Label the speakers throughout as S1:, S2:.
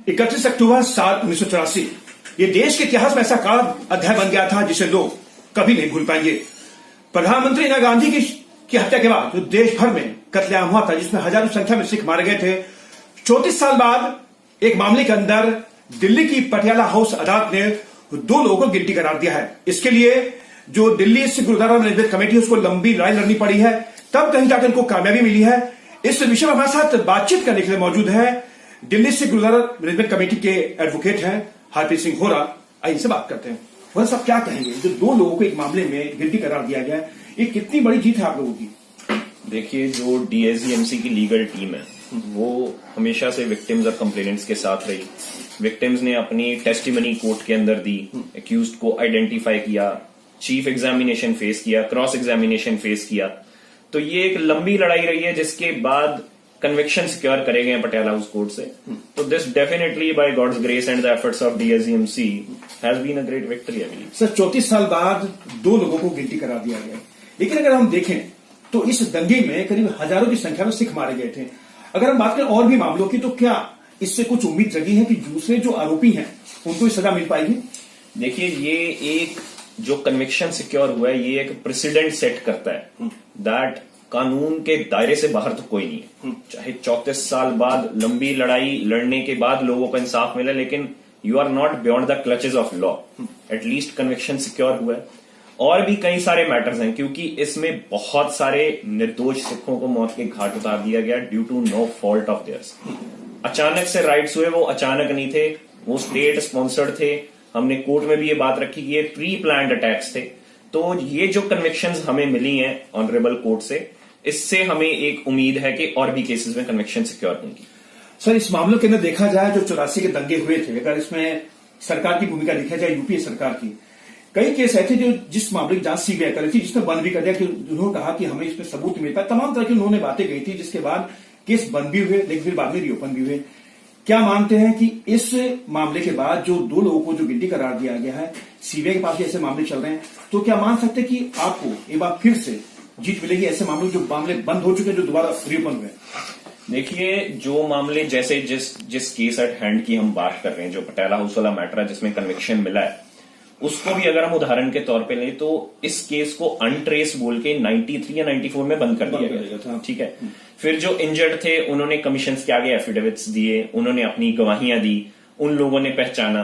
S1: 31 अक्टूबर साल 1984 ये देश के इतिहास में ऐसा काला अध्याय बन गया था जिसे लोग कभी नहीं भूल पाएंगे। प्रधानमंत्री इंदिरा गांधी की हत्या के बाद जो देश भर में कत्लेआम हुआ था, जिसमें हजारों संख्या में सिख मारे गए थे, 34 साल बाद एक मामले के अंदर दिल्ली की पटियाला हाउस अदालत ने 2 लोगों को गिल्टी करार दिया है। इसके लिए जो दिल्ली सिख गुरुद्वारा मैनेजमेंट कमेटी उसको लंबी लड़ाई लड़नी पड़ी है, तब कहीं जाकर उनको कामयाबी मिली है। इस विषय में हमारे साथ बातचीत करने के लिए मौजूद है दिल्ली सिख गुरुद्वारा मैनेजमेंट कमेटी के एडवोकेट हैं हरप्रीत सिंह होरा। आइए इनसे बात करते हैं। वह सब क्या कहेंगे, जो 2 लोगों को एक मामले में गिल्टी करार दिया गया है, ये कितनी बड़ी जीत है आप लोगों की?
S2: देखिए, जो डीएसजीएमसी की लीगल टीम है वो हमेशा से विक्टिम्स और कंप्लेनेंट्स के साथ रही। विक्टिम्स ने अपनी टेस्टिमनी कोर्ट के अंदर दी, एक्यूज्ड को आइडेंटिफाई किया, चीफ एग्जामिनेशन फेस किया, क्रॉस एग्जामिनेशन फेस किया। तो ये एक लंबी लड़ाई रही है जिसके बाद कन्विक्शन सिक्योर करे गए पटियाला हाउस कोर्ट से। तो this definitely by God's grace and the efforts of DSGMC has been a great victory. I believe
S1: sir, 34 साल बाद 2 लोगों को गिल्टी करार दिया गया। लेकिन अगर हम देखें तो इस दंगे में करीब हजारों की संख्या में सिख मारे गए थे। अगर हम बात करें और भी मामलों की, तो क्या इससे कुछ उम्मीद जगी है कि दूसरे जो आरोपी हैं उनको सजा मिल पाएगी?
S2: देखिए, ये एक जो कन्विक्शन सिक्योर हुआ है ये एक प्रेसिडेंट सेट करता है दैट कानून के दायरे से बाहर तो कोई नहीं है। चाहे 34 साल बाद लंबी लड़ाई लड़ने के बाद लोगों को इंसाफ मिला, लेकिन you are not beyond the clutches of law. At least conviction secure हुआ है। और भी कई सारे मैटर्स हैं, क्योंकि इसमें बहुत सारे निर्दोष सिखों को मौत के घाट उतार दिया गया due to no fault of theirs. अचानक से राइट्स हुए, वो अचानक नहीं थे, वो स्टेट स्पॉन्सर्ड थे। हमने कोर्ट में भी ये बात रखी कि ये प्री प्लान्ड अटैक्स थे। तो ये जो कन्विक्शंस हमें मिली हैं ऑनरेबल कोर्ट से, इससे हमें एक उम्मीद है कि और भी केसेस में कन्विक्शन सिक्योर होंगी।
S1: सर, इस मामले के अंदर देखा जाए जो 84 के दंगे हुए थे, अगर इसमें सरकार की भूमिका देखा जाए, यूपीए सरकार की, कई केस ऐसे जो जिस मामले की जांच सीबीआई कर रही थी, जिसमें बंद भी कर दिया कि उन्होंने कहा कि हमें इसमें सबूत मिलता है। तमाम तरह की उन्होंने बातें कही थी, जिसके बाद केस बंद भी हुए, लेकिन फिर बाद में रिओपन भी हुए। क्या मानते हैं कि इस मामले के बाद जो 2 लोगों को जो गिल्टी करार दिया गया है, सीबीआई के पास भी ऐसे मामले चल रहे हैं, तो क्या मान सकते हैं कि आपको एक बार फिर से जीत मिलेगी ऐसे मामले जो मामले बंद हो चुके हैं, जो दोबारा रिओपन हुए?
S2: देखिए, जो मामले जैसे जिस केस एट हैंड की हम बात कर रहे हैं, जो पटियाला हाउस वाला मैटर है जिसमें कन्विक्शन मिला है, उसको भी अगर हम उदाहरण के तौर पे लें तो इस केस को अनट्रेस बोल के 93 या 94 में बंद कर दिया गया था। ठीक है। फिर जो इंजर्ड थे उन्होंने कमीशन के आगे एफिडेविट्स दिए, उन्होंने अपनी गवाहियां दी, उन लोगों ने पहचाना।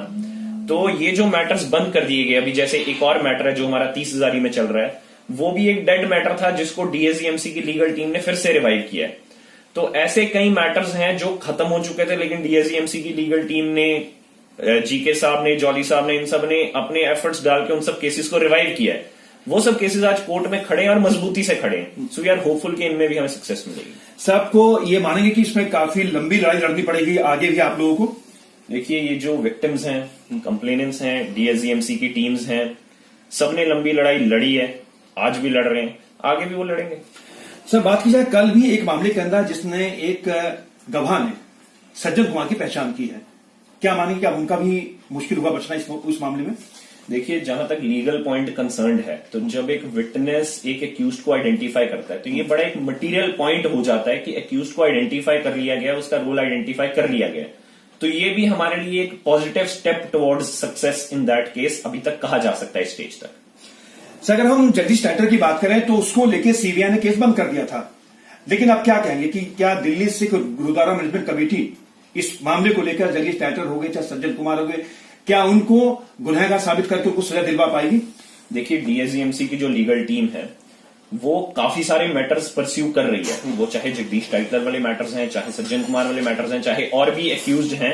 S2: तो ये जो मैटर्स बंद कर दिए गए, अभी जैसे एक और मैटर है जो हमारा 30,000 में चल रहा है, वो भी एक डेड मैटर था जिसको डीएसजीएमसी की लीगल टीम ने फिर से रिवाइव किया है। तो ऐसे कई मैटर्स हैं जो खत्म हो चुके थे, लेकिन डीएसजीएमसी की लीगल टीम ने, जीके साहब ने, जॉली साहब ने, इन सब ने अपने एफर्ट्स डाल के उन सब केसेस को रिवाइव किया है। वो सब केसेस आज कोर्ट में खड़े हैं और मजबूती से खड़े हैं। सो वी आर होपफुल कि इनमें भी हमें सक्सेस मिलेगी।
S1: सबको ये मानेंगे कि इसमें काफी लंबी लड़ाई लड़नी पड़ेगी आगे भी आप लोगों को?
S2: देखिए, ये जो विक्टिम्स हैं, कंप्लेनेंट्स हैं, डीएसजीएमसी की टीम्स हैं, सबने लंबी लड़ाई लड़ी है, आज भी लड़ रहे हैं, आगे भी वो लड़ेंगे।
S1: सर, बात की जाए, कल भी एक मामले के अंदर जिसने एक गवाह ने सज्जन कुमार की पहचान की है, क्या मानेंगे कि अब उनका भी मुश्किल हुआ बचना उस मामले में?
S2: देखिए, जहां तक लीगल पॉइंट कंसर्न्ड है, तो जब एक विटनेस एक एक्यूज्ड को आइडेंटिफाई करता है, तो ये बड़ा एक मटेरियल पॉइंट हो जाता है कि एक्यूज्ड को आइडेंटिफाई कर लिया गया, उसका रोल आइडेंटिफाई कर लिया गया। तो ये भी हमारे लिए एक positive step towards success in that case अभी तक कहा जा सकता है इस स्टेज तक।
S1: सर, अगर हम जगदीश टाइटर की बात करें तो उसको लेकर सीबीआई ने केस बंद कर दिया था, लेकिन अब क्या कहेंगे कि क्या दिल्ली सिख गुरुद्वारा मैनेजमेंट कमेटी इस मामले को लेकर, जगदीश टाइटर हो गए चाहे सज्जन कुमार हो गए, क्या उनको गुनहगार साबित करके उनको सजा दिलवा पाएगी?
S2: देखिए, डीएसजीएमसी की जो लीगल टीम है वो काफी सारे मैटर्स परस्यू कर रही है। वो चाहे जगदीश टाइटर वाले मैटर्स हैं, चाहे सज्जन कुमार वाले मैटर्स हैं, चाहे और भी एक्यूज्ड हैं,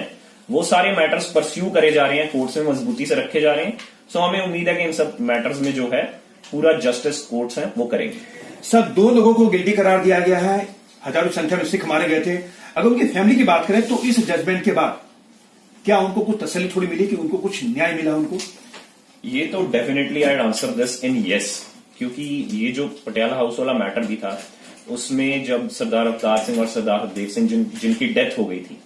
S2: वो सारे मैटर्स परस्यू करे जा रहे हैं, कोर्ट्स में मजबूती से रखे जा रहे हैं। सो हमें उम्मीद है कि इन सब मैटर्स में जो है पूरा जस्टिस कोर्ट्स हैं वो करेंगे।
S1: सर, 2 लोगों को गिल्टी करार दिया गया है, हजारों की संख्या में सिख मारे गए थे। अगर उनकी फैमिली की बात करें तो इस जजमेंट के बाद क्या उनको कुछ तसल्ली थोड़ी मिली कि उनको कुछ न्याय मिला उनको?
S2: ये तो definitely I answer this in yes, क्योंकि ये जो पटियाला हाउस वाला मैटर भी था, उसमें जब सरदार अवतार सिंह और सरदार हरदेव सिंह जिनकी डेथ हो गई थी,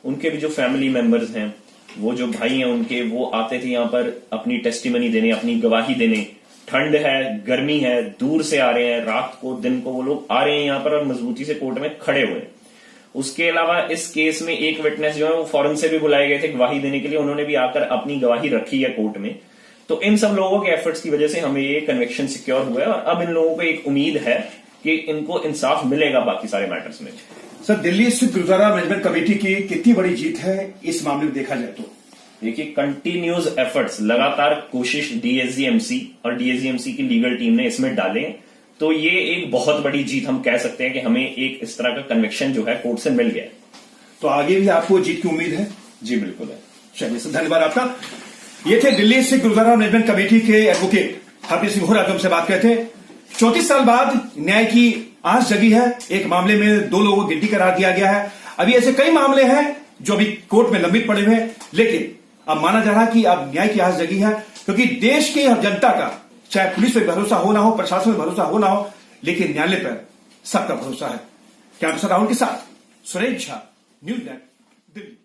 S2: उनके भी जो फैमिली मेंबर्स हैं, वो जो भाई हैं उनके, वो आते थे यहाँ पर अपनी टेस्टिमनी देने, अपनी गवाही देने। ठंड है, गर्मी है, दूर से आ रहे हैं, रात को दिन को वो लोग आ रहे हैं यहाँ पर और मजबूती से कोर्ट में खड़े हुए हैं। उसके अलावा इस केस में एक विटनेस जो है वो फॉरेन से भी बुलाए गए थे गवाही देने के लिए, उन्होंने भी आकर अपनी गवाही रखी है कोर्ट में। तो इन सब लोगों के एफर्ट्स की वजह से हमें ये कन्विक्शन सिक्योर हुआ है और अब इन लोगों को एक उम्मीद है कि इनको इंसाफ मिलेगा बाकी सारे मैटर्स में।
S1: सर, दिल्ली स्थित गुरुद्वारा मैनेजमेंट कमेटी की कितनी बड़ी जीत है इस मामले में देखा जाए तो?
S2: देखिए, कंटिन्यूज एफर्ट्स, लगातार कोशिश डीएसजीएमसी और डीएसजीएमसी की लीगल टीम ने इसमें डाले, तो ये एक बहुत बड़ी जीत हम कह सकते हैं कि हमें एक इस तरह का कन्विक्शन जो है कोर्ट से मिल गया।
S1: तो आगे भी आपको जीत की उम्मीद है?
S2: जी बिल्कुल है।
S1: चलिए सर, धन्यवाद आपका। ये थे दिल्ली स्थित गुरुद्वारा मैनेजमेंट कमेटी के एडवोकेट हरप्रीत सिंह होरा, जो हमसे बात करते थे। 34 साल बाद न्याय की आस जगी है। एक मामले में 2 लोगों को गिल्टी करार दिया गया है। अभी ऐसे कई मामले हैं जो अभी कोर्ट में लंबित पड़े हुए हैं, लेकिन अब माना जा रहा है कि अब न्याय की आस जगी है, क्योंकि देश की जनता का चाहे पुलिस पे भरोसा हो ना हो, प्रशासन पे भरोसा हो ना हो, लेकिन न्यायालय पर सबका भरोसा है। कैमरा राहुल के साथ सुरेश झा, न्यूज़ नेट, दिल्ली।